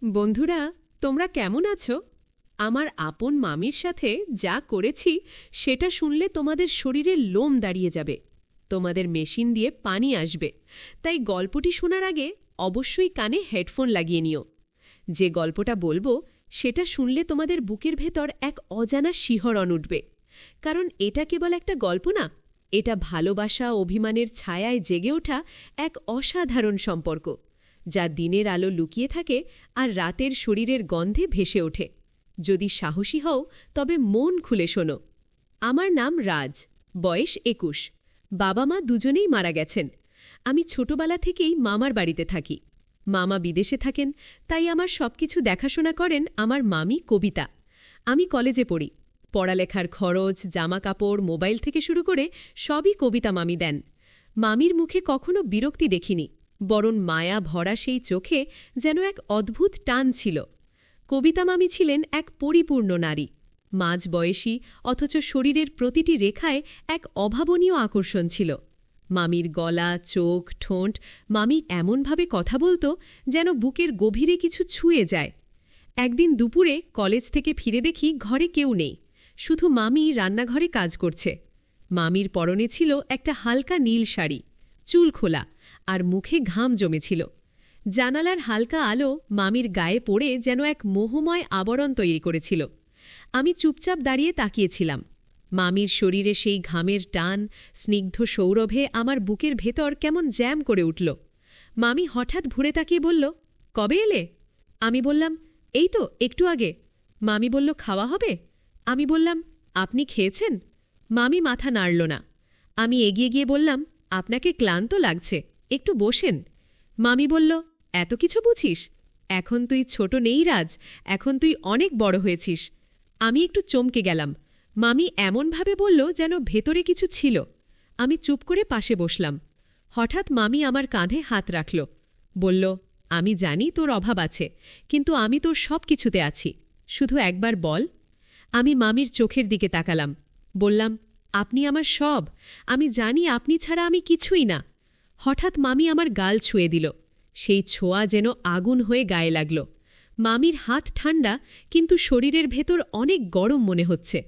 বন্ধুরা, তোমরা কেমন আছো? আমার আপন মামির সাথে যা করেছি সেটা শুনলে তোমাদের শরীরের লোম দাঁড়িয়ে যাবে, তোমাদের মেশিন দিয়ে পানি আসবে। তাই গল্পটি শোনার আগে অবশ্যই কানে হেডফোন লাগিয়ে নিও। যে গল্পটা বলবো সেটা শুনলে তোমাদের বুকের ভেতর এক অজানা শিহরণ উঠবে। কারণ এটা কেবল একটা গল্প না, এটা ভালোবাসা অভিমানের ছায়ায় জেগে ওঠা এক অসাধারণ সম্পর্ক, যা দিনের আলো লুকিয়ে থাকে আর রাতের শরীরের গন্ধে ভেসে ওঠে। যদি সাহসী হও তবে মন খুলে শোনো। আমার নাম রাজ, বয়স ২১। বাবা মা দুজনেই মারা গেছেন। আমি ছোটবেলা থেকেই মামার বাড়িতে থাকি। মামা বিদেশে থাকেন, তাই আমার সবকিছু দেখাশোনা করেন আমার মামি কবিতা। আমি কলেজে পড়ি। পড়ালেখার খরচ, জামা কাপড়, মোবাইল থেকে শুরু করে সবই কবিতা মামি দেন। মামির মুখে কখনো বিরক্তি দেখিনি, বরং মায়া ভরা সেই চোখে যেন এক অদ্ভুত টান ছিল। কবিতা মামি ছিলেন এক পরিপূর্ণ নারী, মাঝ বয়সী, অথচ শরীরের প্রতিটি রেখায় এক অভাবনীয় আকর্ষণ ছিল। মামির গলা, চোখ, ঠোঁট, মামি এমনভাবে কথা বলতো যেন বুকের গভীরে কিছু ছুঁয়ে যায়। একদিন দুপুরে কলেজ থেকে ফিরে দেখি ঘরে কেউ নেই, শুধু মামি রান্নাঘরে কাজ করছে। মামির পরনে ছিল একটা হালকা নীল শাড়ি, চুল খোলা, আর মুখে ঘাম জমেছিল। জানালার হালকা আলো মামির গায়ে পড়ে যেন এক মোহময় আবরণ তৈরি করেছিল। আমি চুপচাপ দাঁড়িয়ে তাকিয়েছিলাম। মামির শরীরে সেই ঘামের টান, স্নিগ্ধ সৌরভে আমার বুকের ভেতর কেমন জ্যাম করে উঠল। মামি হঠাৎ ঘুরে তাকিয়ে বলল, কবে এলে? আমি বললাম, এই তো একটু আগে। মামি বলল, খাওয়া হবে? আমি বললাম, আপনি খেয়েছেন? মামি মাথা নাড়ল না। আমি এগিয়ে গিয়ে বললাম, আপনাকে ক্লান্ত লাগছে, একটু বসেন। মামি বলল, এত কিছু বুঝিস? এখন তুই ছোট নেই রাজ, এখন তুই অনেক বড় হয়েছিস। আমি একটু চমকে গেলাম। মামি এমনভাবে বলল যেন ভেতরে কিছু ছিল। আমি চুপ করে পাশে বসলাম। হঠাৎ মামি আমার কাঁধে হাত রাখল, বলল, আমি জানি তোর অভাব আছে, কিন্তু আমি তোর সব কিছুতে আছি, শুধু একবার বল। আমি মামির চোখের দিকে তাকালাম, বললাম, আপনি আমার সব, আমি জানি আপনি ছাড়া আমি কিছুই না। হঠাৎ মামি আমার গাল ছুঁয়ে দিল। সেই ছোঁয়া যেন আগুন হয়ে গায়ে লাগল। মামির হাত ঠান্ডা, কিন্তু শরীরের ভেতর অনেক গরম মনে হচ্ছে।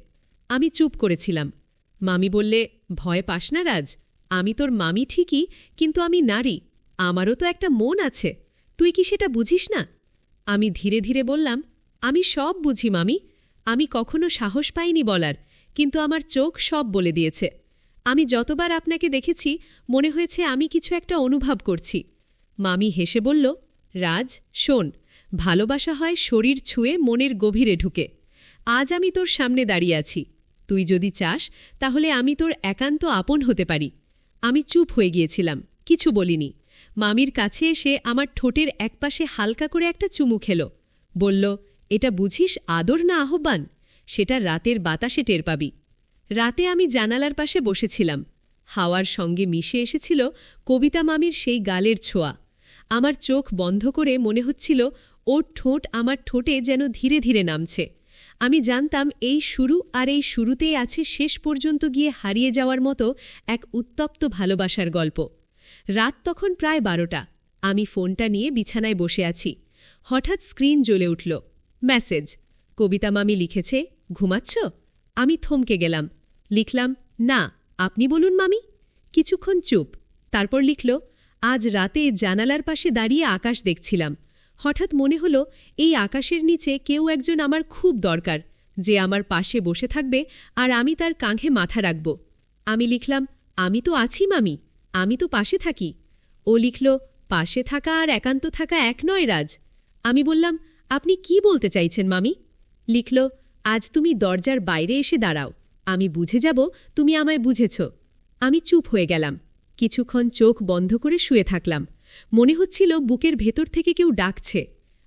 আমি চুপ করেছিলাম। মামি বললে, ভয় পাস না রাজ, আমি তোর মামি ঠিকই, কিন্তু আমি নারী, আমারও তো একটা মন আছে, তুই কি সেটা বুঝিস না? আমি ধীরে ধীরে বললাম, আমি সব বুঝি মামি, আমি কখনো সাহস পাইনি বলার, কিন্তু আমার চোখ সব বলে দিয়েছে। আমি যতবার আপনাকে দেখেছি মনে হয়েছে আমি কিছু একটা অনুভব করছি। মামি হেসে বলল, রাজ শোন, ভালোবাসা হয় শরীর ছুঁয়ে মনের গভীরে ঢুকে। আজ আমি তোর সামনে দাঁড়িয়ে আছি, তুই যদি চাস তাহলে আমি তোর একান্ত আপন হতে পারি। আমি চুপ হয়ে গিয়েছিলাম, কিছু বলিনি। মামির কাছে এসে আমার ঠোঁটের একপাশে হালকা করে একটা চুমু খেল, বলল, এটা বুঝিস আদর না আহ্বান? সেটা রাতের বাতাসে টের পাবি। রাতে আমি জানালার পাশে বসেছিলাম। হাওয়ার সঙ্গে মিশে এসেছিল কবিতা মামির সেই গালের ছোঁয়া। আমার চোখ বন্ধ করে মনে হচ্ছিল ওর ঠোঁট আমার ঠোঁটে যেন ধীরে ধীরে নামছে। আমি জানতাম এই শুরু, আর এই শুরুতেই আছে শেষ পর্যন্ত গিয়ে হারিয়ে যাওয়ার মতো এক উত্তপ্ত ভালোবাসার গল্প। রাত তখন প্রায় ১২টা। আমি ফোনটা নিয়ে বিছানায় বসে আছি। হঠাৎ স্ক্রিন জ্বলে উঠল। মেসেজ। কবিতা মামি লিখেছে, ঘুমাচ্ছ? আমি থমকে গেলাম। লিখলাম, না, আপনি বলুন মামি। কিছুক্ষণ চুপ, তারপর লিখল, আজ রাতে জানালার পাশে দাঁড়িয়ে আকাশ দেখছিলাম। হঠাৎ মনে হল এই আকাশের নিচে কেউ একজন আমার খুব দরকার, যে আমার পাশে বসে থাকবে আর আমি তার কাঁধে মাথা রাখব। আমি লিখলাম, আমি তো আছি মামি, আমি তো পাশে থাকি। ও লিখল, পাশে থাকা আর একান্ত থাকা এক নয় রাজ। আমি বললাম, আপনি কি বলতে চাইছেন মামি? লিখল, আজ তুমি দরজার বাইরে এসে দাঁড়াও, আমি বুঝে যাব তুমি আমায় বুঝেছ। আমি চুপ হয়ে গেলাম। কিছুক্ষণ চোখ বন্ধ করে শুয়ে থাকলাম। মনে হচ্ছিল বুকের ভেতর থেকে কেউ ডাকছে।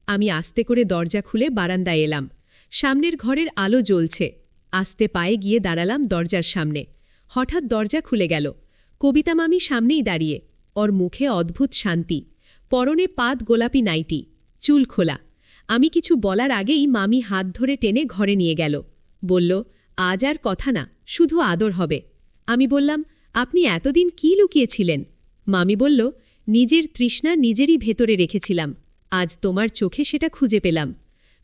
আমি আস্তে করে দরজা খুলে বারান্দায় এলাম। সামনের ঘরের আলো জ্বলছে। আস্তে পায়ে গিয়ে দাঁড়ালাম দরজার সামনে। হঠাৎ দরজা খুলে গেল। কবিতা মামি সামনেই দাঁড়িয়ে, ওর মুখে অদ্ভুত শান্তি, পরনে পাত গোলাপি নাইটি, চুল খোলা। আমি কিছু বলার আগেই মামি হাত ধরে টেনে ঘরে নিয়ে গেল। বলল, আজ আর কথা না, শুধু আদর হবে। আমি বললাম, আপনি এতদিন কি লুকিয়েছিলেন? মামি বলল, নিজের তৃষ্ণা নিজেরই ভেতরে রেখেছিলাম, আজ তোমার চোখে সেটা খুঁজে পেলাম।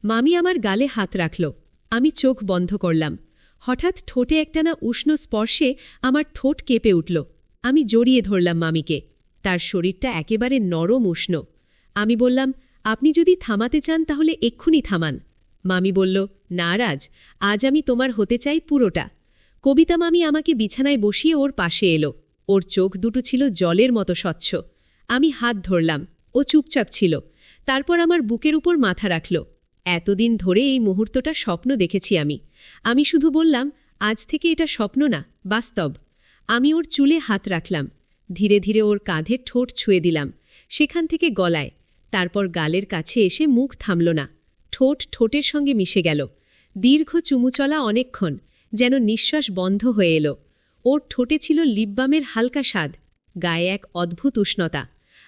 মামি আমার গালে হাত রাখল। আমি চোখ বন্ধ করলাম। হঠাৎ ঠোঁটে একটানা উষ্ণ স্পর্শে আমার ঠোঁট কেঁপে উঠল। আমি জড়িয়ে ধরলাম মামিকে। তার শরীরটা একেবারে নরম উষ্ণ। আমি বললাম, আপনি যদি থামাতে চান তাহলে এক্ষুনি থামান। মামি বলল, না রাজ, আজ আমি তোমার হতে চাই পুরোটা। কবিতা মামি আমাকে বিছানায় বসিয়ে ওর পাশে এলো। ওর চোখ দুটো ছিল জলের মতো স্বচ্ছ। আমি হাত ধরলাম। ও চুপচাপ ছিল। তারপর আমার বুকের উপর মাথা রাখল। এতদিন ধরে এই মুহূর্তটা স্বপ্ন দেখেছি আমি। আমি শুধু বললাম, আজ থেকে এটা স্বপ্ন না, বাস্তব। আমি ওর চুলে হাত রাখলাম। ধীরে ধীরে ওর কাঁধের ঠোঁট ছুঁয়ে দিলাম, সেখান থেকে গলায়। তারপর গালের কাছে এসে মুখ থামল না। ঠোঁট ঠোঁটের সঙ্গে মিশে গেল। দীর্ঘ চুমু চলা অনেকক্ষণ, যেন নিঃশ্বাস বন্ধ হয়ে এলো। ওর ঠোঁটে ছিল লিপবামের হালকা স্বাদ, গায়ে এক অদ্ভুত উষ্ণতা।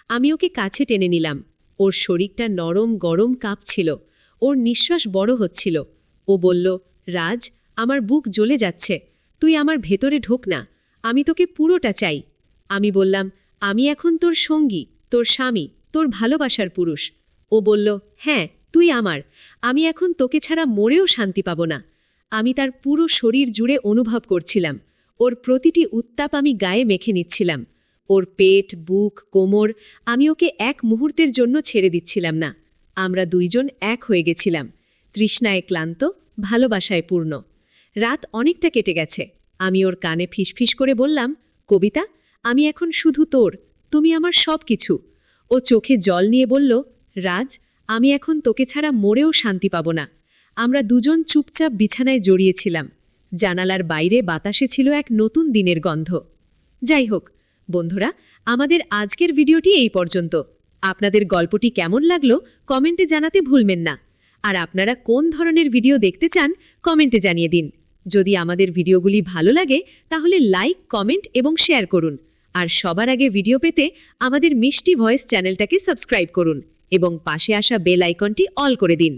আমি ওকে কাছে টেনে নিলাম। ওর শরীরটা নরম গরম কাঁপছিল। ওর নিঃশ্বাস বড় হচ্ছিল। ও বলল, রাজ, আমার বুক জ্বলে যাচ্ছে, তুই আমার ভেতরে ঢোক না, আমি তোকে পুরোটা চাই। আমি বললাম, আমি এখন তোর সঙ্গী, তোর স্বামী, তোর ভালোবাসার পুরুষ। ও বলল, হ্যাঁ, তুই আমার। আমি এখন তোকে ছাড়া মরেও শান্তি পাব না। আমি তার পুরো শরীর জুড়ে অনুভব করছিলাম। ওর প্রতিটি উত্তাপ আমি গায়ে মেখে নিচ্ছিলাম। ওর পেট, বুক, কোমর, আমি ওকে এক মুহূর্তের জন্য ছেড়ে দিচ্ছিলাম না। আমরা দুইজন এক হয়ে গেছিলাম, তৃষ্ণায় ক্লান্ত, ভালোবাসায় পূর্ণ। রাত অনেকটা কেটে গেছে। আমি ওর কানে ফিসফিস করে বললাম, কবিতা, আমি এখন শুধু তোর, তুমি আমার সব কিছু। ও চোখে জল নিয়ে বলল, রাজ, আমি এখন তোকে ছাড়া মরেও শান্তি পাব না। আমরা দুজন চুপচাপ বিছানায় জড়িয়েছিলাম। জানালার বাইরে বাতাসে ছিল এক নতুন দিনের গন্ধ। যাই হোক বন্ধুরা, আমাদের আজকের ভিডিওটি এই পর্যন্ত। আপনাদের গল্পটি কেমন লাগলো কমেন্টে জানাতে ভুলবেন না। আর আপনারা কোন ধরনের ভিডিও দেখতে চান কমেন্টে জানিয়ে দিন। যদি আমাদের ভিডিওগুলি ভালো লাগে তাহলে লাইক, কমেন্ট এবং শেয়ার করুন। আর সবার আগে ভিডিও পেতে আমাদের মিষ্টি ভয়েস চ্যানেলটাকে সাবস্ক্রাইব করুন এবং পাশে আসা বেল আইকনটি অল করে দিন।